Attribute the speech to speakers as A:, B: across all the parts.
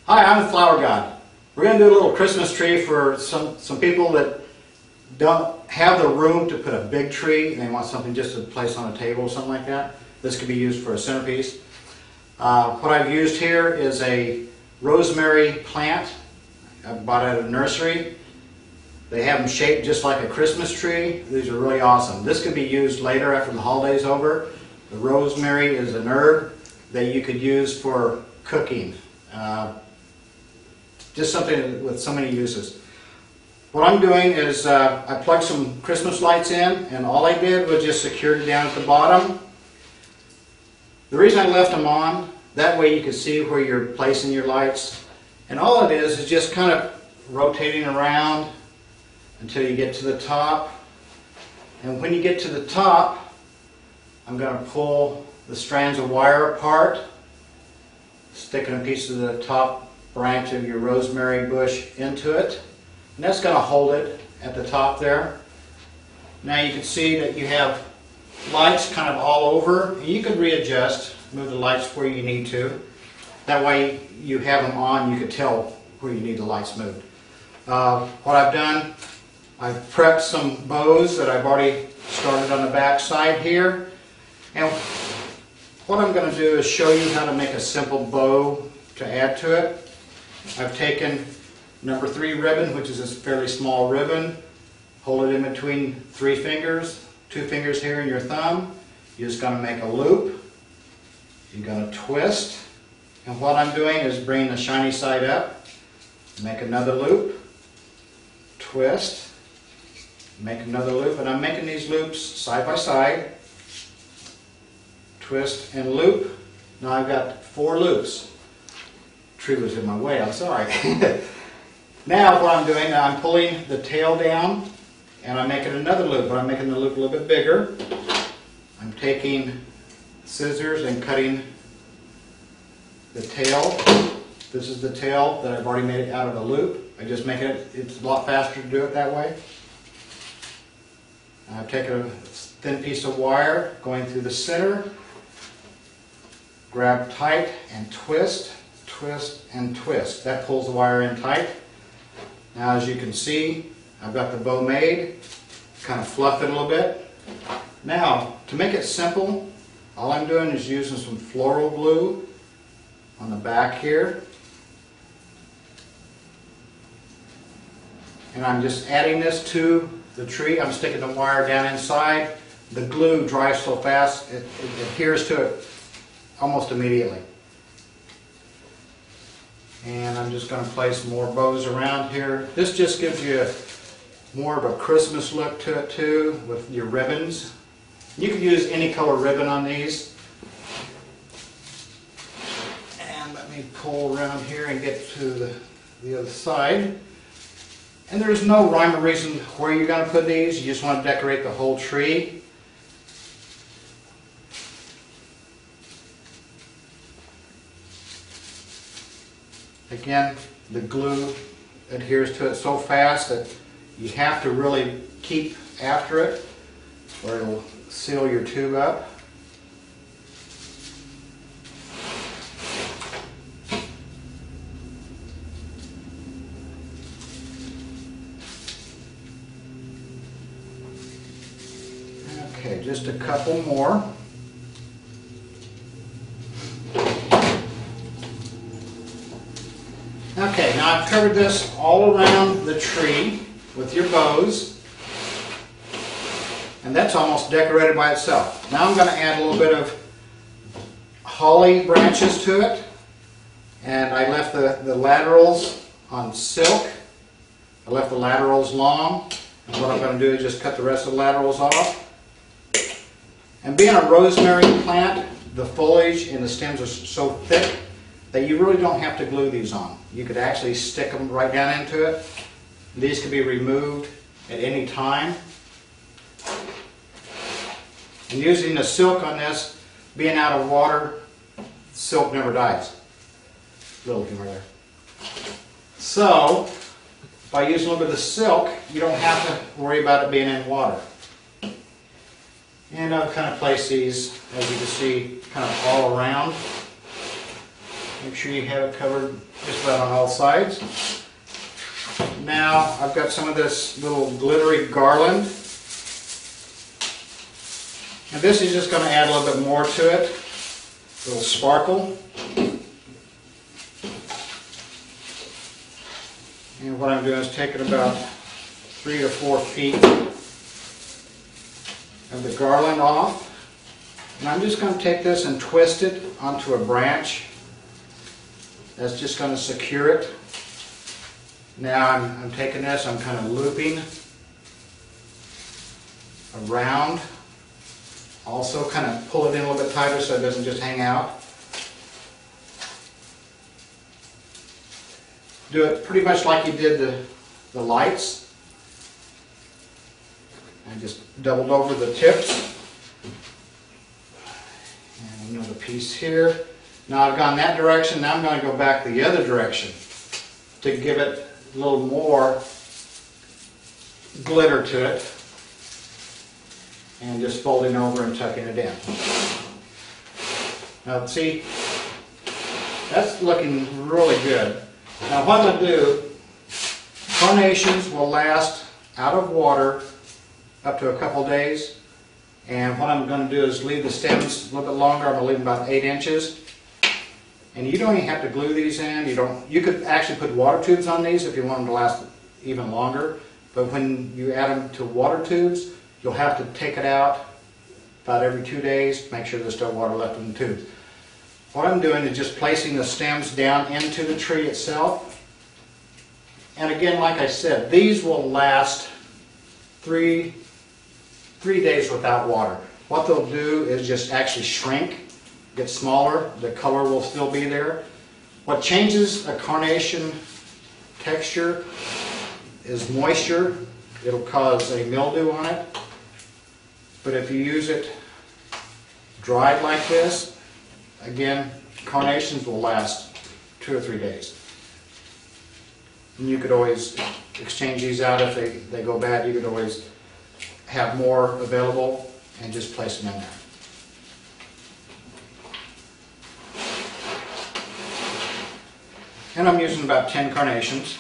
A: Hi, I'm Flowergod. We're going to do a little Christmas tree for some people that don't have the room to put a big tree and they want something just to place on a table or something like that. This could be used for a centerpiece. What I've used here is a rosemary plant. I bought it at a nursery. They have them shaped just like a Christmas tree. These are really awesome. This could be used later after the holiday's over. The rosemary is an herb that you could use for cooking. Just something with so many uses. What I'm doing is I plugged some Christmas lights in, and all I did was just secure it down at the bottom. The reason I left them on, that way you can see where you're placing your lights. And all it is just kind of rotating around until you get to the top. And when you get to the top, I'm going to pull the strands of wire apart, sticking a piece of the top branch of your rosemary bush into it. And that's going to hold it at the top there. Now you can see that you have lights kind of all over. And you can readjust, move the lights where you need to. That way you have them on, you can tell where you need the lights moved. What I've done, I've prepped some bows that I've already started on the back side here. And what I'm going to do is show you how to make a simple bow to add to it. I've taken number 3 ribbon, which is this fairly small ribbon, hold it in between 3 fingers, 2 fingers here and your thumb. You're just going to make a loop. You're going to twist. And what I'm doing is bring the shiny side up, make another loop, twist, make another loop, and I'm making these loops side by side, twist and loop. Now I've got 4 loops. Tree was in my way, I'm sorry. Now what I'm doing, I'm pulling the tail down and I'm making another loop, but I'm making the loop a little bit bigger. I'm taking scissors and cutting the tail. This is the tail that I've already made out of a loop. I just make it, it's a lot faster to do it that way. I've taken a thin piece of wire going through the center, grab tight and twist, twist and twist. That pulls the wire in tight. Now as you can see, I've got the bow made, kind of fluff it a little bit. Now to make it simple, all I'm doing is using some floral glue on the back here. And I'm just adding this to the tree. I'm sticking the wire down inside. The glue dries so fast it adheres to it almost immediately. And I'm just going to place more bows around here. This just gives you more of a Christmas look to it too, with your ribbons. You can use any color ribbon on these. And let me pull around here and get to the other side. And there's no rhyme or reason where you're going to put these. You just want to decorate the whole tree. Again, the glue adheres to it so fast that you have to really keep after it or it'll seal your tube up. Okay, just a couple more. Okay, now I've covered this all around the tree with your bows, and that's almost decorated by itself. Now I'm going to add a little bit of holly branches to it, and I left the laterals on silk. I left the laterals long, and what I'm going to do is just cut the rest of the laterals off. And being a rosemary plant, the foliage and the stems are so thick that you really don't have to glue these on. You could actually stick them right down into it. These can be removed at any time. And using the silk on this, being out of water, silk never dies. Little humor there. So, by using a little bit of the silk, you don't have to worry about it being in water. And I'll kind of place these, as you can see, kind of all around. Make sure you have it covered just about on all sides. Now I've got some of this little glittery garland. And this is just going to add a little bit more to it. A little sparkle. And what I'm doing is taking about 3 to 4 feet of the garland off. And I'm just going to take this and twist it onto a branch. That's just going to secure it. Now I'm taking this, I'm kind of looping around. Also kind of pull it in a little bit tighter so it doesn't just hang out. Do it pretty much like you did the lights. I just doubled over the tips. And another piece here. Now I've gone that direction, now I'm going to go back the other direction to give it a little more glitter to it. And just folding over and tucking it in. Now see, that's looking really good. Now what I'm going to do, carnations will last out of water up to a couple days. And what I'm going to do is leave the stems a little bit longer. I'm going to leave them about 8 inches. And you don't even have to glue these in. You could actually put water tubes on these if you want them to last even longer. But when you add them to water tubes, you'll have to take it out about every 2 days, make sure there's still water left in the tube. What I'm doing is just placing the stems down into the tree itself. And again, like I said, these will last 3 days without water. What they'll do is just actually shrink, get smaller, the color will still be there. What changes a carnation texture is moisture. It'll cause a mildew on it. But if you use it dried like this, again, carnations will last 2 or 3 days. And you could always exchange these out if they go bad. You could always have more available and just place them in there. And I'm using about 10 carnations.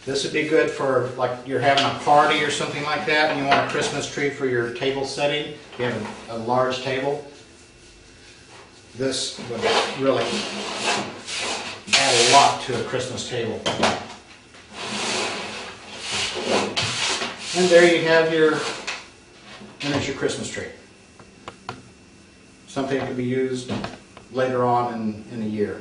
A: This would be good for, like, you're having a party or something like that and you want a Christmas tree for your table setting. If you have a large table, this would really add a lot to a Christmas table. And there you have your miniature Christmas tree. Something that could be used later on in the year.